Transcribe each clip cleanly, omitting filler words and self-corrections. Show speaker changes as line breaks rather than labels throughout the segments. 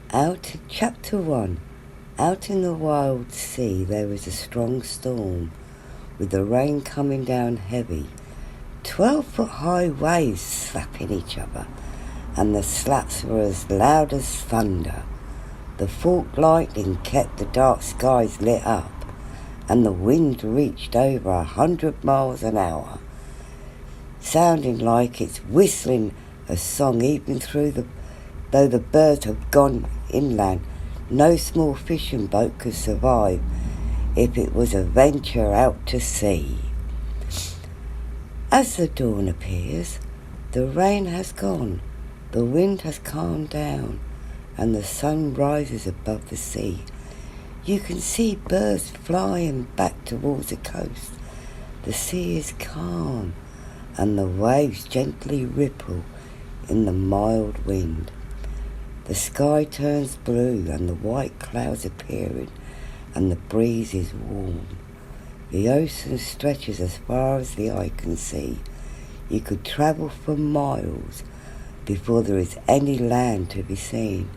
Chapter 1. Out in the wild sea there was a strong storm, with the rain coming down heavy. 12-foot high waves slapping each other, and the slaps were as loud as thunder. The forked lightning kept the dark skies lit up, and the wind reached over 100 miles an hour, sounding like it's whistling a song even though the birds have gone inland. No small fishing boat could survive if it was a venture out to sea. As the dawn appears, the rain has gone, the wind has calmed down, and the sun rises above the sea. You can see birds flying back towards the coast. The sea is calm, and the waves gently ripple in the mild wind. The sky turns blue, and the white clouds appearing, and the breeze is warm. The ocean stretches as far as the eye can see. You could travel for miles before there is any land to be seen.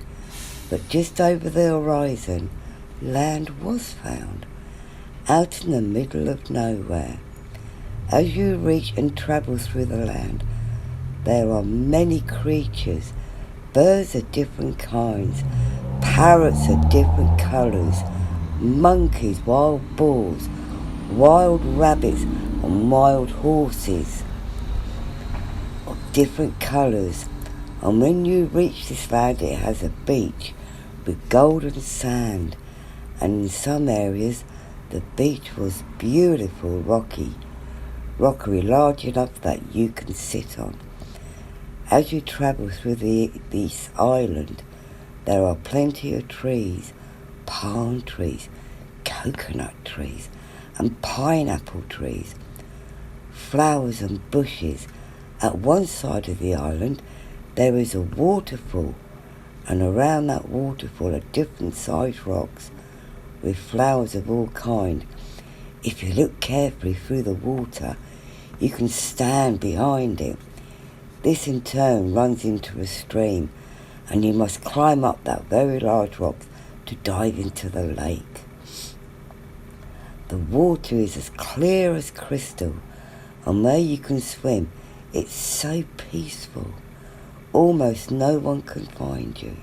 But just over the horizon, land was found, out in the middle of nowhere. As you reach and travel through the land, there are many creatures, birds of different kinds, parrots of different colours, monkeys, wild boars, wild rabbits, and wild horses of different colours. And when you reach this land, it has a beach with golden sand, and in some areas the beach was beautiful, rocky, large enough that you can sit on. As you travel through this island, there are plenty of trees, palm trees, coconut trees, and pineapple trees, flowers and bushes. At one side of the island, there is a waterfall, and around that waterfall are different sized rocks with flowers of all kinds. If you look carefully through the water, you can stand behind it. This in turn runs into a stream, and you must climb up that very large rock to dive into the lake. The water is as clear as crystal, and where you can swim, it's so peaceful. Almost no one can find you.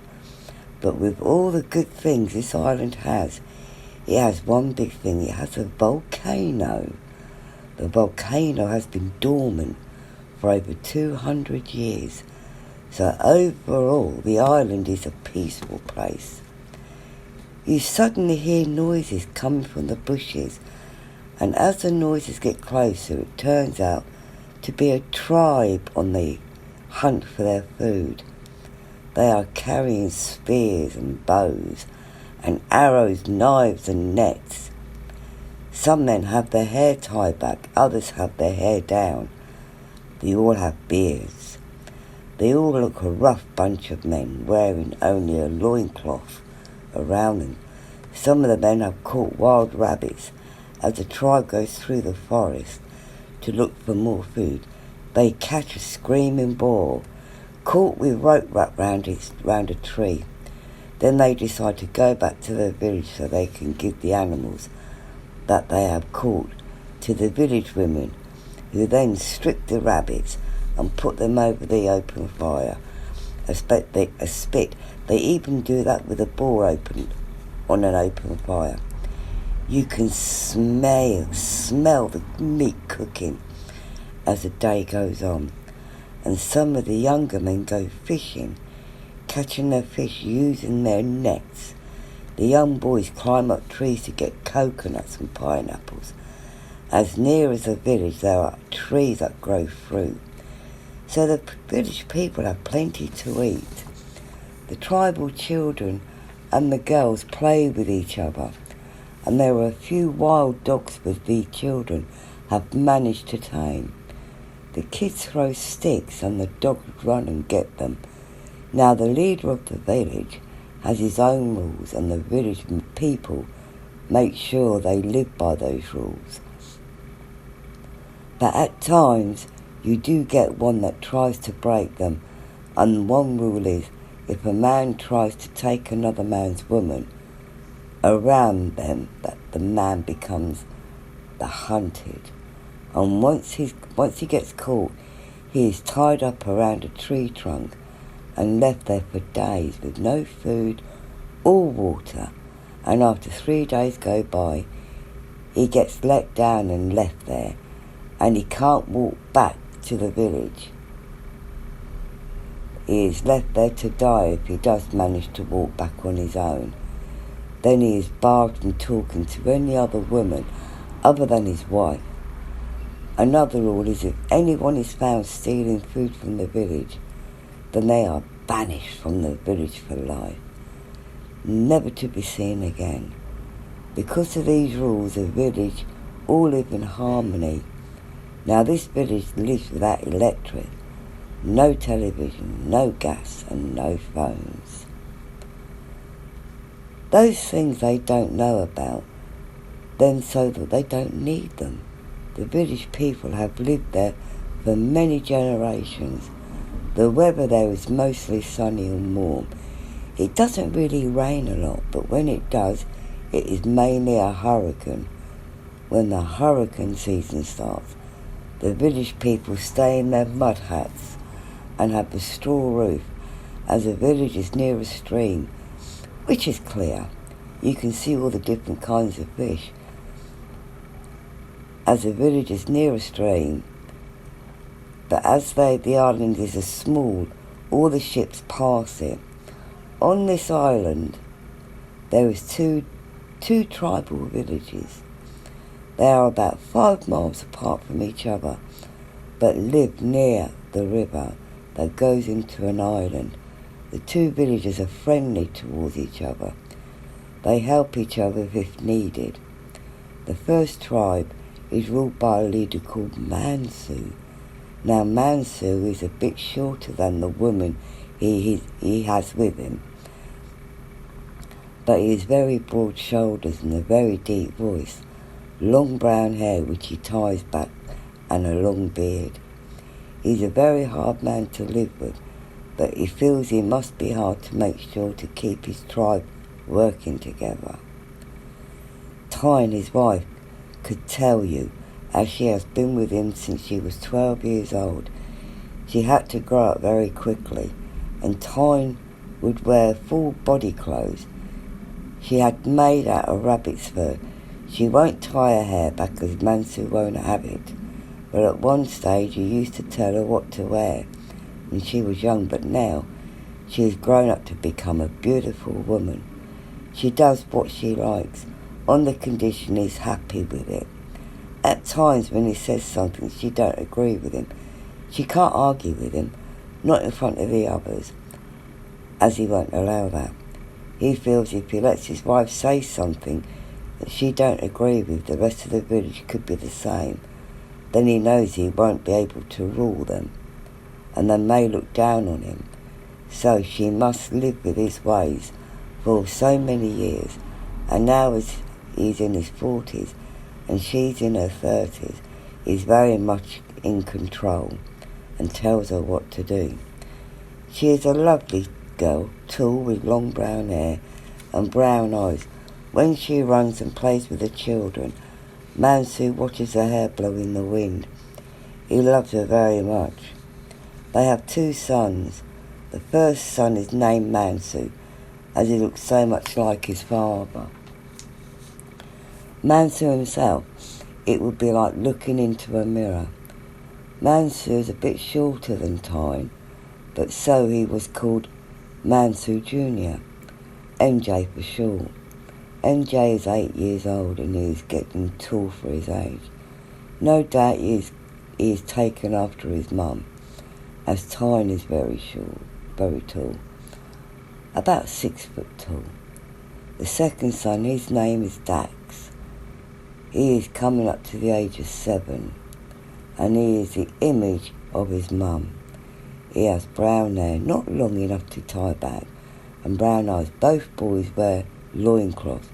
But with all the good things this island has, it has one big thing. It has a volcano. The volcano has been dormant for over 200 years. So overall, the island is a peaceful place. You suddenly hear noises coming from the bushes, and as the noises get closer, it turns out to be a tribe on the hunt for their food. They are carrying spears and bows and arrows, knives and nets. Some men have their hair tied back, others have their hair down. They all have beards. They all look a rough bunch of men, wearing only a loincloth around them. Some of the men have caught wild rabbits. As the tribe goes through the forest to look for more food, they catch a screaming boar, caught with rope wrapped round a tree. Then they decide to go back to their village so they can give the animals that they have caught to the village women, who then strip the rabbits and put them over the open fire. A spit. They even do that with a boar open on an open fire. You can smell the meat cooking as the day goes on, and some of the younger men go fishing, catching their fish using their nets. The young boys climb up trees to get coconuts and pineapples. As near as the village, there are trees that grow fruit, so the village people have plenty to eat. The tribal children and the girls play with each other, and there are a few wild dogs which these children have managed to tame. The kids throw sticks and the dogs run and get them. Now the leader of the village has his own rules, and the village people make sure they live by those rules. But at times you do get one that tries to break them, and one rule is if a man tries to take another man's woman around them, that the man becomes the hunted. And once he gets caught, he is tied up around a tree trunk and left there for days with no food or water. And after 3 days go by, he gets let down and left there, and he can't walk back to the village. He is left there to die if he does manage to walk back on his own. Then he is barred from talking to any other woman other than his wife. Another rule is if anyone is found stealing food from the village, then they are banished from the village for life, never to be seen again. Because of these rules, the village all live in harmony. Now this village lives without electric, no television, no gas and no phones. Those things they don't know about, then so that they don't need them. The village people have lived there for many generations. The weather there is mostly sunny and warm. It doesn't really rain a lot, but when it does, it is mainly a hurricane. When the hurricane season starts, the village people stay in their mud huts and have a straw roof. As the village is near a stream, which is clear, you can see all the different kinds of fish. As the village is near a stream, but as the island is small, all the ships pass it. On this island, there is two tribal villages. They are about 5 miles apart from each other, but live near the river that goes into an island. The two villages are friendly towards each other. They help each other if needed. The first tribe is ruled by a leader called Mansu. Now Mansu is a bit shorter than the woman he has with him, but he has very broad shoulders and a very deep voice, long brown hair which he ties back, and a long beard. He's a very hard man to live with, but he feels he must be hard to make sure to keep his tribe working together. Tyne, his wife, could tell you, as she has been with him since she was 12 years old. She had to grow up very quickly, and Tyne would wear full body clothes she had made out of rabbit's fur. She won't tie her hair back as Mansu won't have it, but at one stage he used to tell her what to wear when she was young, but now she has grown up to become a beautiful woman. She does what she likes, on the condition he's happy with it. At times when he says something she don't agree with him, she can't argue with him, not in front of the others, as he won't allow that. He feels if he lets his wife say something that she don't agree with, the rest of the village could be the same. Then he knows he won't be able to rule them, and they may look down on him. So she must live with his ways for so many years, and now as he's in his 40s and she's in her 30s, he's very much in control and tells her what to do. She is a lovely girl, tall with long brown hair and brown eyes. When she runs and plays with the children, Mansu watches her hair blow in the wind. He loves her very much. They have 2 sons. The first son is named Mansu, as he looks so much like his father. Mansu himself, it would be like looking into a mirror. Mansu is a bit shorter than Tyne, but so he was called Mansu Jr., MJ for short. MJ is 8 years old and he is getting tall for his age. No doubt he is taken after his mum, as Tyne is very short, very tall, about 6 foot tall. The second son, his name is Dax. He is coming up to the age of 7, and he is the image of his mum. He has brown hair, not long enough to tie back, and brown eyes. Both boys wear loincloths.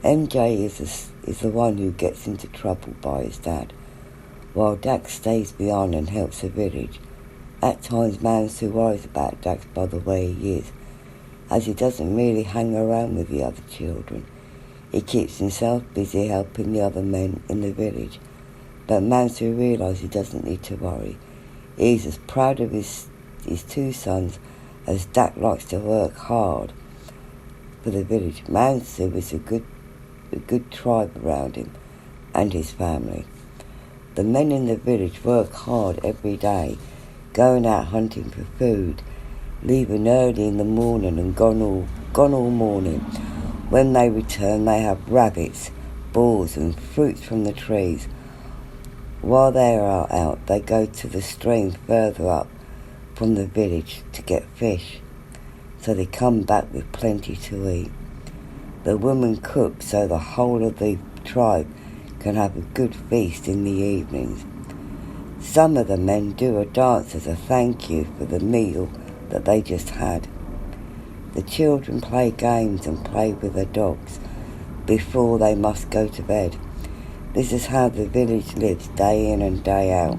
MJ is the one who gets into trouble by his dad, while Dax stays behind and helps the village. At times Mansu worries about Dax by the way he is, as he doesn't really hang around with the other children. He keeps himself busy helping the other men in the village. But Mansu realises he doesn't need to worry. He's as proud of his two sons as Dak likes to work hard for the village. Mansu is a good tribe around him and his family. The men in the village work hard every day, going out hunting for food, leaving early in the morning and gone all morning. When they return, they have rabbits, balls and fruits from the trees. While they are out, they go to the stream further up from the village to get fish, so they come back with plenty to eat. The women cook so the whole of the tribe can have a good feast in the evenings. Some of the men do a dance as a thank you for the meal that they just had. The children play games and play with their dogs before they must go to bed. This is how the village lives day in and day out.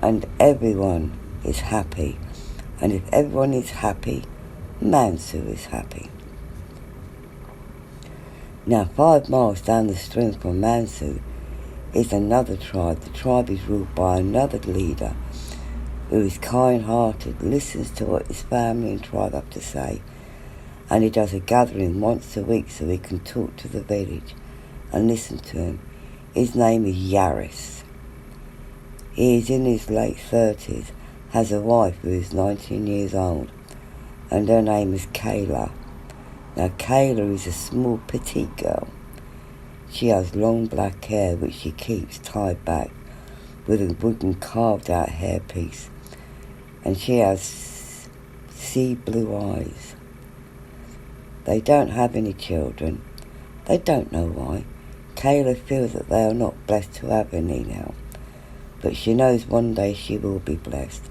And everyone is happy. And if everyone is happy, Mansu is happy. Now 5 miles down the stream from Mansu is another tribe. The tribe is ruled by another leader who is kind-hearted, listens to what his family and tribe have to say, and he does a gathering once a week so he can talk to the village and listen to him. His name is Yaris. He is in his late 30s, has a wife who is 19 years old, and her name is Kayla. Now Kayla is a small petite girl. She has long black hair which she keeps tied back with a wooden carved out hairpiece, and she has sea blue eyes. They don't have any children. They don't know why. Kayla feels that they are not blessed to have any now, but she knows one day she will be blessed,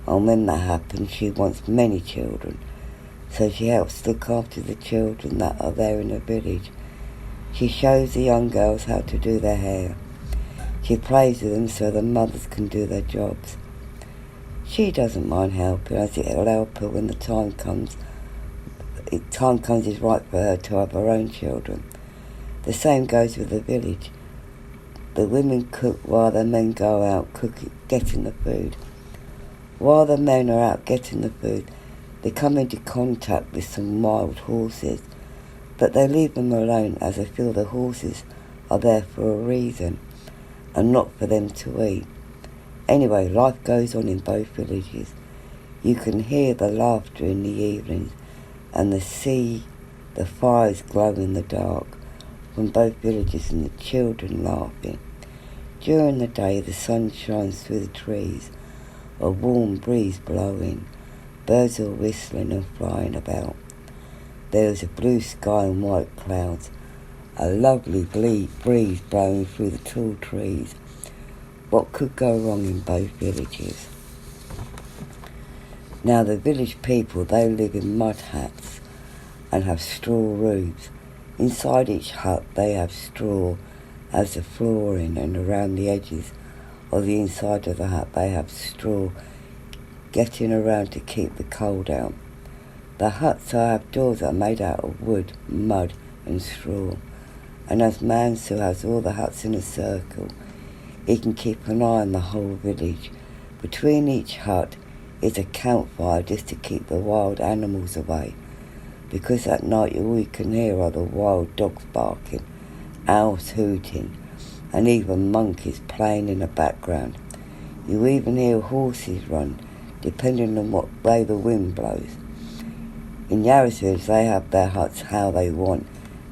and when that happens she wants many children, so she helps look after the children that are there in the village. She shows the young girls how to do their hair. She plays with them so the mothers can do their jobs. She doesn't mind helping, as it will help her when the time comes is right for her to have her own children. The same goes with the village. The women cook while the men go out getting the food. While the men are out getting the food, they come into contact with some wild horses, but they leave them alone as they feel the horses are there for a reason and not for them to eat. Anyway, life goes on in both villages. You can hear the laughter in the evenings and the fires glow in the dark from both villages and the children laughing. During the day, the sun shines through the trees, a warm breeze blowing, birds are whistling and flying about. There is a blue sky and white clouds, a lovely breeze blowing through the tall trees. What could go wrong in both villages? Now the village people, they live in mud huts and have straw roofs. Inside each hut they have straw as the flooring, and around the edges of the inside of the hut they have straw getting around to keep the cold out. The huts have doors that are made out of wood, mud and straw, and as Mansu has all the huts in a circle, he can keep an eye on the whole village. Between each hut is a campfire just to keep the wild animals away, because at night all you can hear are the wild dogs barking, owls hooting, and even monkeys playing in the background. You even hear horses run, depending on what way the wind blows. In Yarrow's village, they have their huts how they want,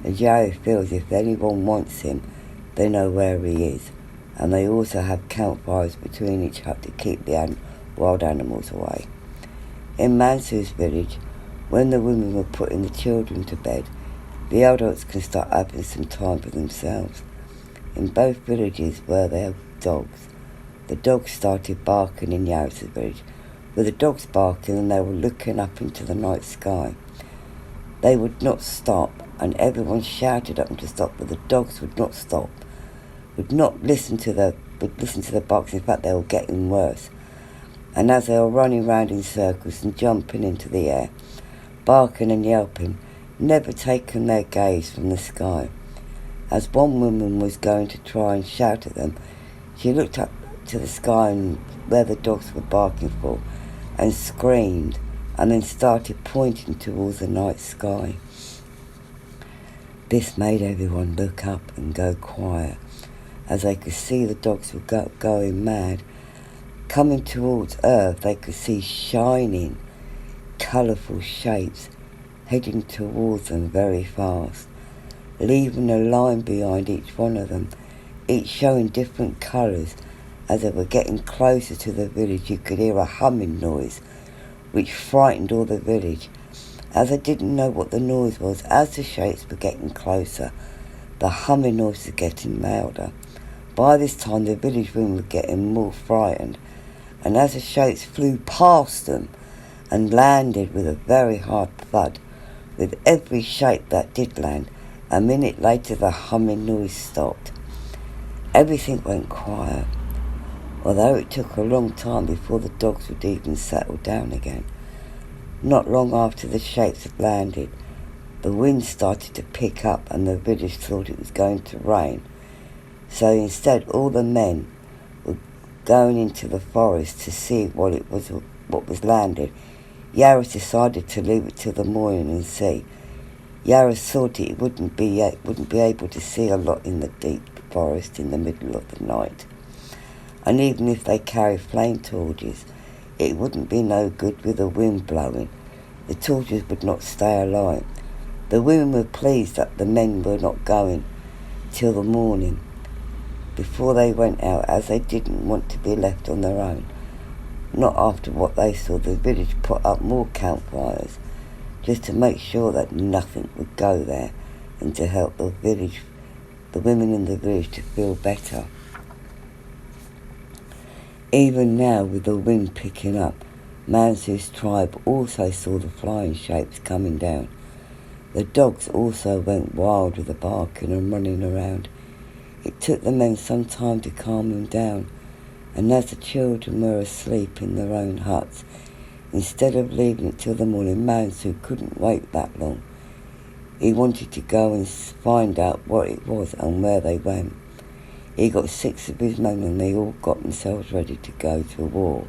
and Yarrow feels if anyone wants him, they know where he is, and they also have campfires between each hut to keep the wild animals away. In Mansu's village, when the women were putting the children to bed, the adults can start having some time for themselves. In both villages where there are dogs, the dogs started barking in Yarrow's village. With the dogs barking, and they were looking up into the night sky. They would not stop, and everyone shouted at them to stop, but the dogs would not stop, would listen to the barks. In fact, they were getting worse. and as they were running round in circles and jumping into the air, barking and yelping, never taking their gaze from the sky. As one woman was going to try and shout at them, she looked up to the sky and where the dogs were barking for, and screamed, and then started pointing towards the night sky. This made everyone look up and go quiet, as they could see the dogs were going mad. Coming towards Earth, they could see shining, colourful shapes heading towards them very fast, leaving a line behind each one of them, each showing different colours. As they were getting closer to the village, you could hear a humming noise, which frightened all the village, as they didn't know what the noise was. As the shapes were getting closer, the humming noise was getting louder. By this time, the village women were getting more frightened, and as the shapes flew past them and landed with a very hard thud, with every shape that did land, a minute later the humming noise stopped. Everything went quiet, although it took a long time before the dogs would even settle down again. Not long after the shapes had landed, the wind started to pick up and the village thought it was going to rain. So instead, all the men were going into the forest to see what was landed. Yaris decided to leave it till the morning and see. Yaris thought it wouldn't be able to see a lot in the deep forest in the middle of the night. And even if they carried flame torches, it wouldn't be no good with the wind blowing. The torches would not stay alight. The women were pleased that the men were not going till the morning before they went out, as they didn't want to be left on their own. Not after what they saw. The village put up more campfires just to make sure that nothing would go there, and to help the women in the village to feel better. Even now, with the wind picking up, Mansu's tribe also saw the flying shapes coming down. The dogs also went wild with the barking and running around. It took the men some time to calm them down, and as the children were asleep in their own huts, instead of leaving it till the morning, Mansu couldn't wait that long. He wanted to go and find out what it was and where they went. He got 6 of his men and they all got themselves ready to go to war.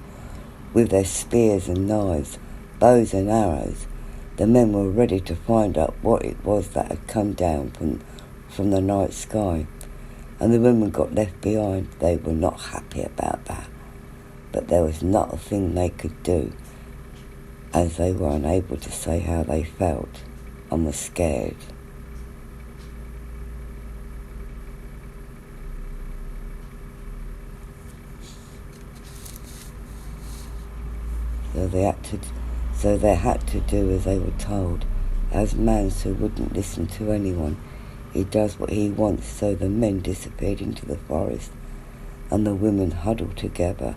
With their spears and knives, bows and arrows, the men were ready to find out what it was that had come down from the night sky. And the women got left behind. They were not happy about that, but there was not a thing they could do, as they were unable to say how they felt and were scared. So they had to do as they were told, as Mansu wouldn't listen to anyone. He does what he wants. So the men disappeared into the forest, and the women huddled together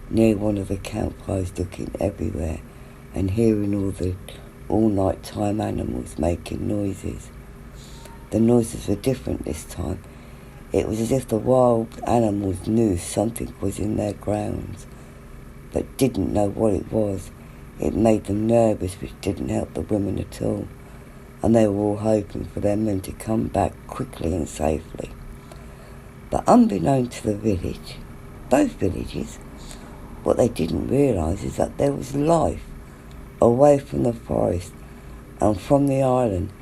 near one of the campfires, looking everywhere and hearing all the all-night-time animals making noises. The noises were different this time. It was as if the wild animals knew something was in their grounds, but didn't know what it was. It made them nervous, which didn't help the women at all, and they were all hoping for their men to come back quickly and safely. But unbeknown to the village, both villages, what they didn't realise is that there was life away from the forest and from the island,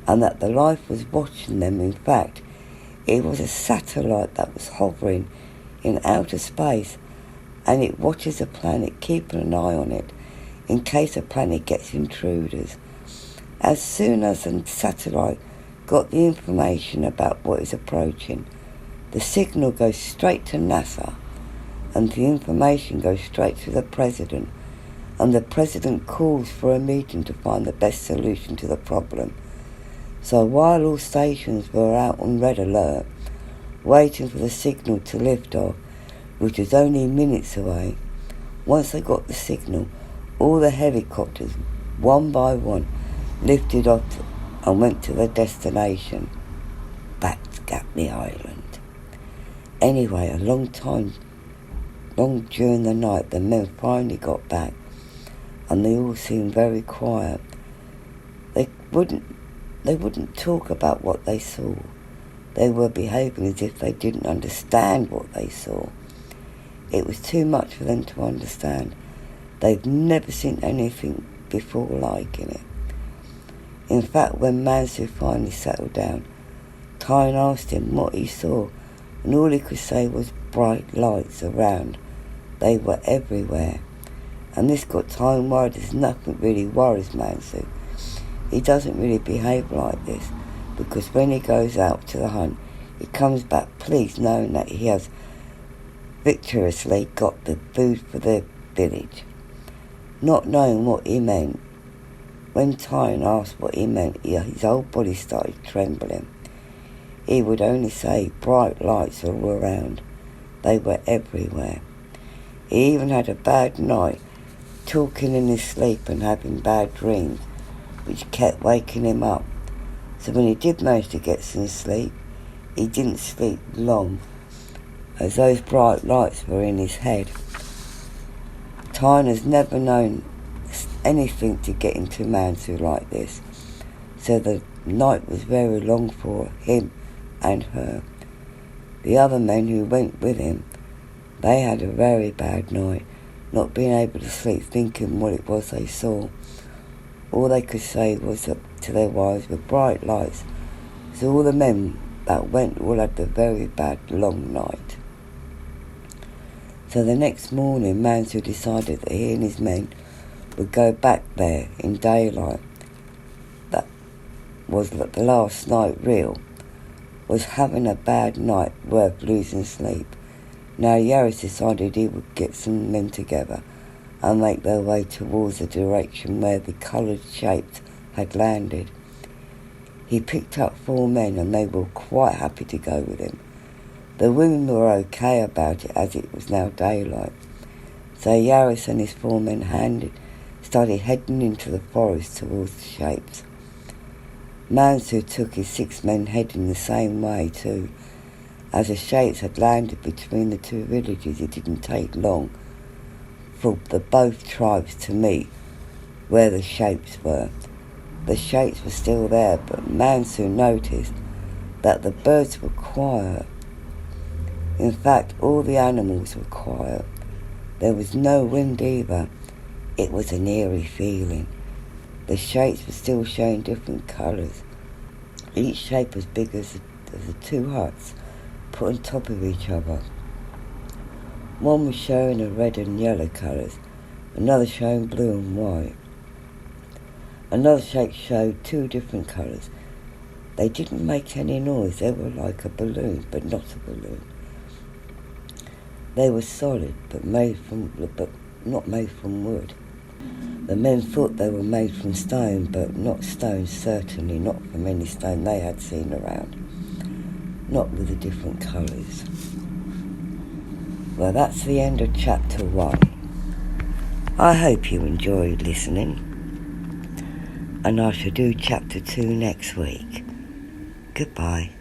and that the life was watching them. In fact, it was a satellite that was hovering in outer space, and it watches a planet, keeping an eye on it in case a planet gets intruders. As soon as the satellite got the information about what is approaching, the signal goes straight to NASA, and the information goes straight to the president, and the president calls for a meeting to find the best solution to the problem. So while all stations were out on red alert, waiting for the signal to lift off, which was only minutes away, once they got the signal, all the helicopters, one by one, lifted off and went to their destination, back to Gatney Island. Anyway, a long time long during the night, the men finally got back, and they all seemed very quiet. They wouldn't talk about what they saw. They were behaving as if they didn't understand what they saw. It was too much for them to understand. They'd never seen anything before like it. In fact, when Mansu finally settled down, Tyne asked him what he saw, and all he could say was bright lights around. They were everywhere. And this got Tyne worried, as nothing really worries Mansu. He doesn't really behave like this, because when he goes out to the hunt, he comes back pleased, knowing that he has victoriously got the food for the village. Not knowing what he meant, when Tyne asked what he meant, his whole body started trembling. He would only say bright lights all around. They were everywhere. He even had a bad night, talking in his sleep and having bad dreams, which kept waking him up. So when he did manage to get some sleep, he didn't sleep long, as those bright lights were in his head. Tyne has never known anything to get into Mansu like this, so the night was very long for him and her. The other men who went with him, they had a very bad night, not being able to sleep, thinking what it was they saw. All they could say was that to their wives were bright lights, so all the men that went all had a very bad long night. So the next morning, Mansu decided that he and his men would go back there in daylight. That was the last night real, was having a bad night worth losing sleep. Now Yaris decided he would get some men together and make their way towards the direction where the coloured shapes had landed. He picked up 4 men, and they were quite happy to go with him. The women were okay about it, as it was now daylight. So Yaris and his 4 men started heading into the forest towards the shapes. Mansu took his 6 men heading the same way too. As the shapes had landed between the 2 villages, it didn't take long for both tribes to meet where the shapes were. The shapes were still there, but Mansu noticed that the birds were quiet. In fact, all the animals were quiet. There was no wind either. It was an eerie feeling. The shapes were still showing different colours. Each shape was big as the 2 huts put on top of each other. One was showing a red and yellow colours, another showing blue and white. Another shape showed 2 different colours. They didn't make any noise. They were like a balloon, but not a balloon. They were solid, but not made from wood. The men thought they were made from stone, but not stone, certainly not from any stone they had seen around. Not with the different colours. Well, that's the end of chapter 1. I hope you enjoyed listening, and I shall do chapter 2 next week. Goodbye.